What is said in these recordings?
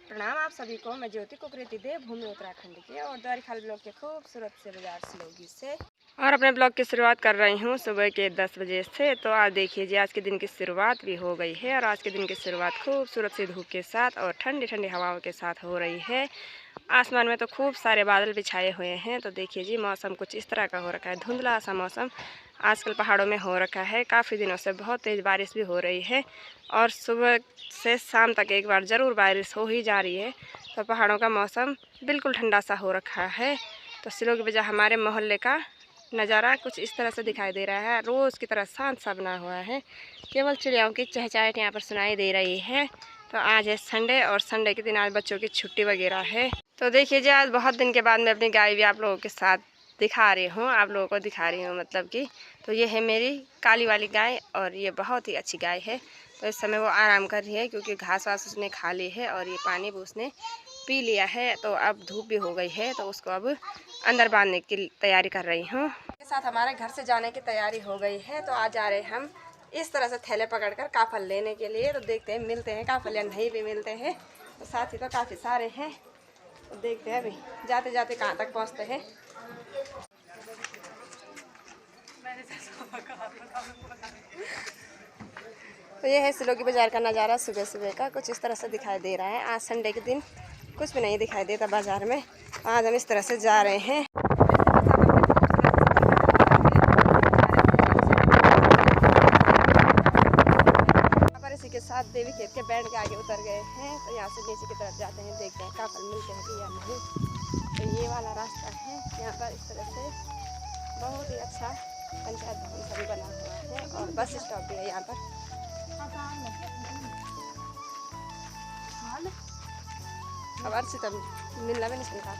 प्रणाम आप सभी को। मैं ज्योति कुकरेती देव भूमि उत्तराखंड के और द्वारिखाल ब्लॉक के खूबसूरत से बाजार सिलोगी से और अपने ब्लॉग की शुरुआत कर रही हूँ सुबह के 10 बजे से। तो आज देखिए जी, आज के दिन की शुरुआत भी हो गई है और आज के दिन की शुरुआत खूबसूरत सी धूप के साथ और ठंडी ठंडी हवाओं के साथ हो रही है। आसमान में तो खूब सारे बादल भी छाए हुए हैं। तो देखिए जी, मौसम कुछ इस तरह का हो रखा है, धुंधला सा मौसम आजकल पहाड़ों में हो रखा है। काफ़ी दिनों से बहुत तेज़ बारिश भी हो रही है और सुबह से शाम तक एक बार ज़रूर बारिश हो ही जा रही है। तो पहाड़ों का मौसम बिल्कुल ठंडा सा हो रखा है। तो सिलोगी बाजार हमारे मोहल्ले का नज़ारा कुछ इस तरह से दिखाई दे रहा है। रोज़ की तरह शांत सा बना हुआ है, केवल चिड़ियाओं की चहचहाहट यहाँ पर सुनाई दे रही है। तो आज है संडे और संडे के दिन आज बच्चों की छुट्टी वगैरह है। तो देखिए जी, आज बहुत दिन के बाद मैं अपनी गाय भी आप लोगों के साथ दिखा रही हूँ, आप लोगों को दिखा रही हूँ मतलब कि। तो ये है मेरी काली वाली गाय और ये बहुत ही अच्छी गाय है। तो इस समय वो आराम कर रही है क्योंकि घास वास उसने खा ली है और ये पानी भी उसने पी लिया है। तो अब धूप भी हो गई है तो उसको अब अंदर बांधने की तैयारी कर रही हूँ। के साथ हमारे घर से जाने की तैयारी हो गई है। तो आज जा रहे हैं हम इस तरह से थैले पकड़कर काफल लेने के लिए। तो देखते हैं मिलते हैं काफल या नहीं भी मिलते हैं। तो साथी तो काफ़ी सारे हैं। तो देखते हैं अभी जाते जाते कहाँ तक पहुँचते हैं। तो ये है सिलोगी बाजार का नज़ारा सुबह सुबह का कुछ इस तरह से दिखाई दे रहा है। आज संडे के दिन कुछ भी नहीं दिखाई देता बाजार में। आज हम इस तरह से जा रहे हैं। इसी के साथ देवी खेत के बैंड के आगे उतर गए हैं। तो यहाँ से नीचे की तरफ जाते हैं, देखते हैं काफल मिलते हैं कि या नहीं। तो ये वाला रास्ता है, यहाँ पर इस तरह से बहुत ही अच्छा पंचायत भवन सभी बना हुआ है और बस स्टॉप भी है यहाँ पर। अब अर्षित मिलना भी नहीं सुनता।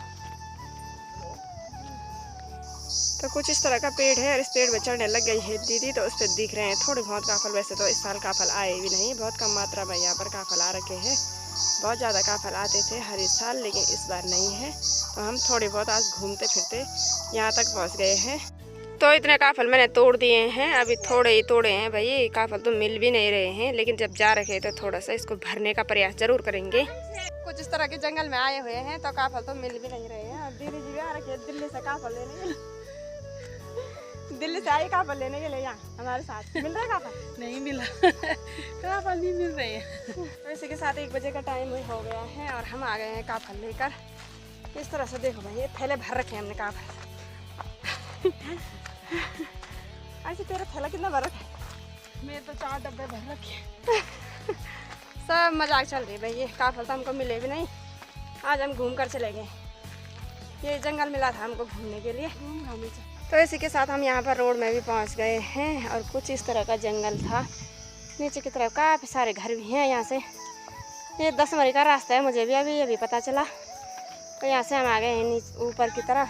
तो कुछ इस तरह का पेड़ है और इस पेड़ में चढ़ने लग गई है दीदी। तो उस पर दिख रहे हैं थोड़े बहुत काफल। वैसे तो इस साल काफल आए भी नहीं, बहुत कम मात्रा में यहाँ पर काफल आ रखे हैं। बहुत ज़्यादा काफल आते थे हर इस साल, लेकिन इस बार नहीं है। तो हम थोड़े बहुत आज घूमते फिरते यहाँ तक पहुँच गए हैं। तो इतने काफल मैंने तोड़ दिए हैं, अभी थोड़े ही तोड़े हैं भाई। काफल तो मिल भी नहीं रहे हैं, लेकिन जब जा रखे तो थोड़ा सा इसको भरने का प्रयास जरूर करेंगे। कुछ इस तरह के जंगल में आए हुए हैं तो काफल तो मिल भी नहीं रहे हैं। और दीदी जी भी आ रखी है दिल्ली से काफल लेने, दिल्ली से आई काफल लेने के लिए यहाँ हमारे साथ। मिल रहा है काफल? नहीं मिला। काफल नहीं मिल रहे हैं। तो इसी के साथ 1 बजे का टाइम हो गया है और हम आ गए हैं काफल लेकर। इस तरह से देखो भाई, ये थैले भर रखे हैं हमने काफल। ऐसे तेरा थैला कितना भर रखा है? मेरे तो 4 डब्बे भर रखे। सब मजाक चल रही है भाई। ये काफल तो हमको मिले भी नहीं, आज हम घूम कर चले गए। ये जंगल मिला था हमको घूमने के लिए। तो इसी के साथ हम यहाँ पर रोड में भी पहुँच गए हैं और कुछ इस तरह का जंगल था। नीचे की तरफ काफ़ी सारे घर भी हैं। यहाँ से ये 10 मरी का रास्ता है, मुझे भी अभी पता चला। तो यहाँ से हम आ गए हैं ऊपर की तरफ।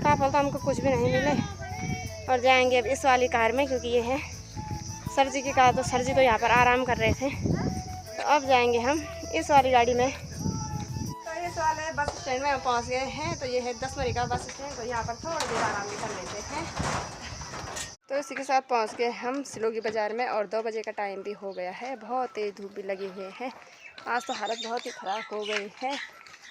काफल तो हमको कुछ भी नहीं मिले और जाएंगे अब इस वाली कार में, क्योंकि ये है सर जी की कार। तो सर जी तो यहाँ पर आराम कर रहे थे, तो अब जाएंगे हम इस वाली गाड़ी में। तो इस वाले बस स्टैंड में हम पहुँच गए हैं। तो ये है 10 मरी का बस स्टैंड। तो यहाँ पर थोड़ी देर आराम भी कर लेते हैं। तो इसी के साथ पहुँच गए हम सिलोगी बाजार में और 2 बजे का टाइम भी हो गया है। बहुत तेज़ धूप भी लगी हुई है। आज तो हालत बहुत ही ख़राब हो गई है।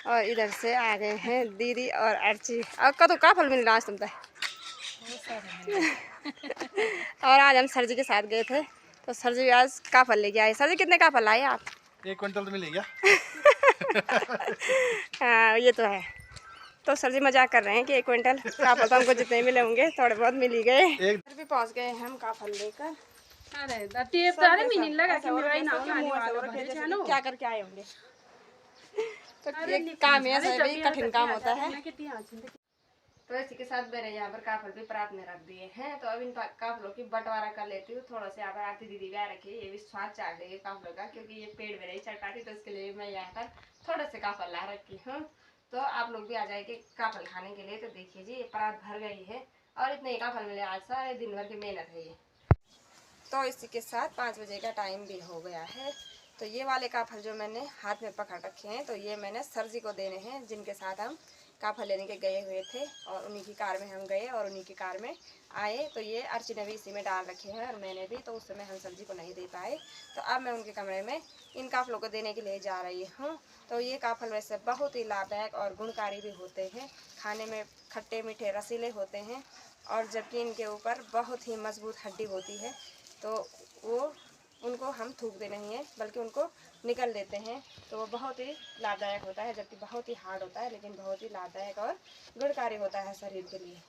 और इधर से आ गए हैं दीदी और अर्ची। अब कदों काफल मिल रहा आज तुम तक। और आज हम सर जी के साथ गए थे, तो सर जी आज काफल लेके आए। सर जी कितने काफल लाए आप? 1 क्विंटल तो मिलेगा। हाँ ये तो है। तो सर जी मजाक कर रहे हैं कि 1 क्विंटल काफल तो हमको जितने मिले होंगे थोड़े बहुत मिल ही गए। फिर भी पहुँच गए हम काफल लेकर। क्या करके आए होंगे? तो ये काम है भाई, कठिन काम होता है। तो इसी के साथ मैंने यहाँ पर काफल भी परात में रख दिए हैं। तो अब इन काफलों की बंटवारा कर लेती हूँ। थोड़ा सा यहाँ पर आरती दीदी भी आ रखी है, ये भी स्वाद चाट रही है काफलों का, क्योंकि ये पेड़ में नहीं चढ़ पाती। तो इसके लिए मैं यहाँ पर थोड़े से काफल ला रखी हूँ। तो आप लोग भी आ जाएंगे काफल खाने के लिए। तो देखिए जी, ये परात भर गई है और इतने ही काफल मिले आज। सारे दिन भर की मेहनत है ये। तो इसी के साथ 5 बजे का टाइम भी हो गया है। तो ये वाले काफल जो मैंने हाथ में पकड़ रखे हैं, तो ये मैंने सर जी को देने हैं, जिनके साथ हम काफा लेने के गए हुए थे और उन्हीं की कार में हम गए और उन्हीं की कार में आए। तो ये अर्ची ने भी इसी में डाल रखे हैं और मैंने भी, तो उस समय हम सब्जी को नहीं दे पाए। तो अब मैं उनके कमरे में इन काफलों को देने के लिए जा रही हूँ। तो ये काफल वैसे बहुत ही लाभदायक और गुणकारी भी होते हैं, खाने में खट्टे मीठे रसीले होते हैं और जबकि इनके ऊपर बहुत ही मजबूत हड्डी होती है। तो वो उनको हम थूकते नहीं हैं बल्कि उनको निकल देते हैं। तो वो बहुत ही लाभदायक होता है, जबकि बहुत ही हार्ड होता है लेकिन बहुत ही लाभदायक और गुणकारी होता है शरीर के लिए।